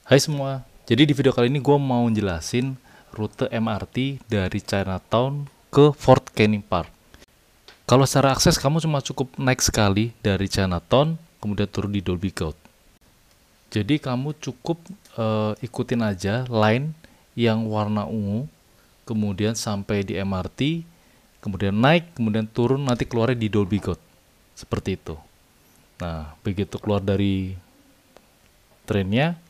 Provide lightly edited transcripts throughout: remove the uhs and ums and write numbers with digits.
Hai semua, jadi di video kali ini gue mau jelasin rute MRT dari Chinatown ke Fort Canning Park. Kalau secara akses kamu cuma cukup naik sekali dari Chinatown, kemudian turun di Dolby Court. Jadi kamu cukup ikutin aja line yang warna ungu, kemudian sampai di MRT, kemudian naik, kemudian turun, nanti keluarnya di Dolby Court. Seperti itu. Nah, begitu keluar dari trennya,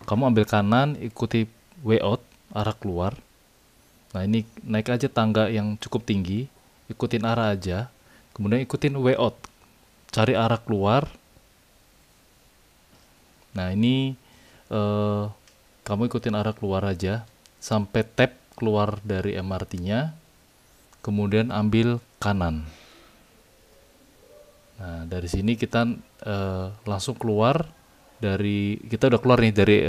kamu ambil kanan, ikuti way out, arah keluar. Nah, ini naik aja tangga yang cukup tinggi, ikutin arah aja, kemudian ikutin way out, cari arah keluar. Nah, ini kamu ikutin arah keluar aja sampai tap keluar dari MRT-nya, kemudian ambil kanan. Nah, dari sini kita langsung keluar dari, kita udah keluar nih dari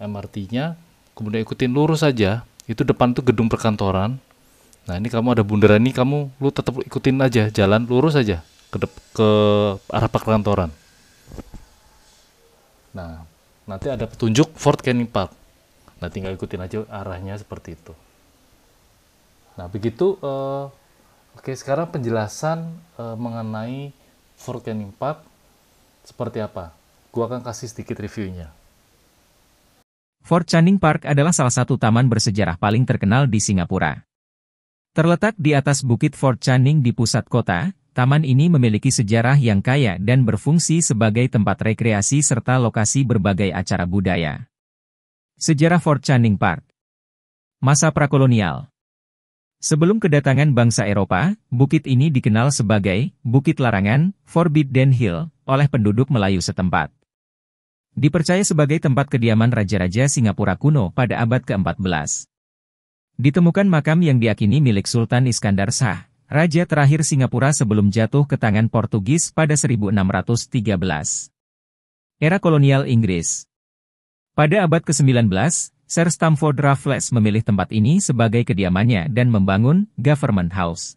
MRT-nya, kemudian ikutin lurus aja. Itu depan tuh gedung perkantoran. Nah, ini kamu ada bundaran ini, lu tetap ikutin aja, jalan lurus aja ke arah perkantoran. Nah, nanti ada petunjuk Fort Canning Park. Nah, tinggal ikutin aja arahnya seperti itu. Nah, begitu. Oke, sekarang penjelasan mengenai Fort Canning Park seperti apa. Gua akan kasih sedikit reviewnya. Fort Canning Park adalah salah satu taman bersejarah paling terkenal di Singapura. Terletak di atas bukit Fort Canning di pusat kota, taman ini memiliki sejarah yang kaya dan berfungsi sebagai tempat rekreasi serta lokasi berbagai acara budaya. Sejarah Fort Canning Park. Masa prakolonial. Sebelum kedatangan bangsa Eropa, bukit ini dikenal sebagai Bukit Larangan, Forbidden Hill, oleh penduduk Melayu setempat. Dipercaya sebagai tempat kediaman raja-raja Singapura kuno pada abad ke-14. Ditemukan makam yang diakini milik Sultan Iskandar Shah, raja terakhir Singapura sebelum jatuh ke tangan Portugis pada 1613. Era kolonial Inggris. Pada abad ke-19, Sir Stamford Raffles memilih tempat ini sebagai kediamannya dan membangun Government House.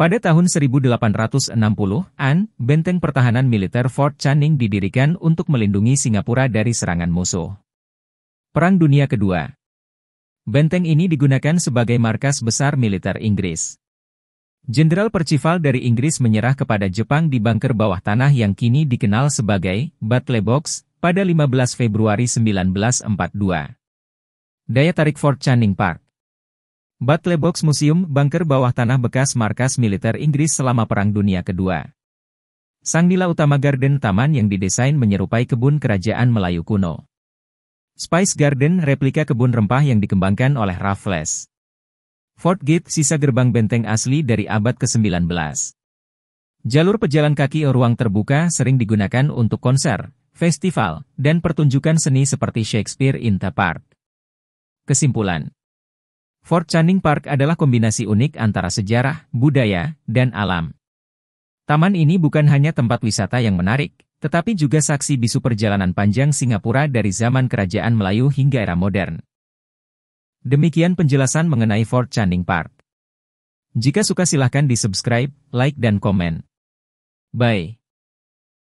Pada tahun 1860-an, benteng pertahanan militer Fort Canning didirikan untuk melindungi Singapura dari serangan musuh. Perang Dunia Kedua. Benteng ini digunakan sebagai markas besar militer Inggris. Jenderal Percival dari Inggris menyerah kepada Jepang di bunker bawah tanah yang kini dikenal sebagai Battle Box pada 15 Februari 1942. Daya tarik Fort Canning Park. Battle Box Museum bunker bawah tanah bekas markas militer Inggris selama Perang Dunia Kedua. Sang nila utama garden taman yang didesain menyerupai kebun kerajaan Melayu kuno. Spice Garden replika kebun rempah yang dikembangkan oleh Raffles. Fort Gate sisa gerbang benteng asli dari abad ke-19. Jalur pejalan kaki ruang terbuka sering digunakan untuk konser, festival, dan pertunjukan seni seperti Shakespeare in the Park. Kesimpulan. Fort Canning Park adalah kombinasi unik antara sejarah, budaya, dan alam. Taman ini bukan hanya tempat wisata yang menarik, tetapi juga saksi bisu perjalanan panjang Singapura dari zaman kerajaan Melayu hingga era modern. Demikian penjelasan mengenai Fort Canning Park. Jika suka silahkan di-subscribe, like dan komen. Bye.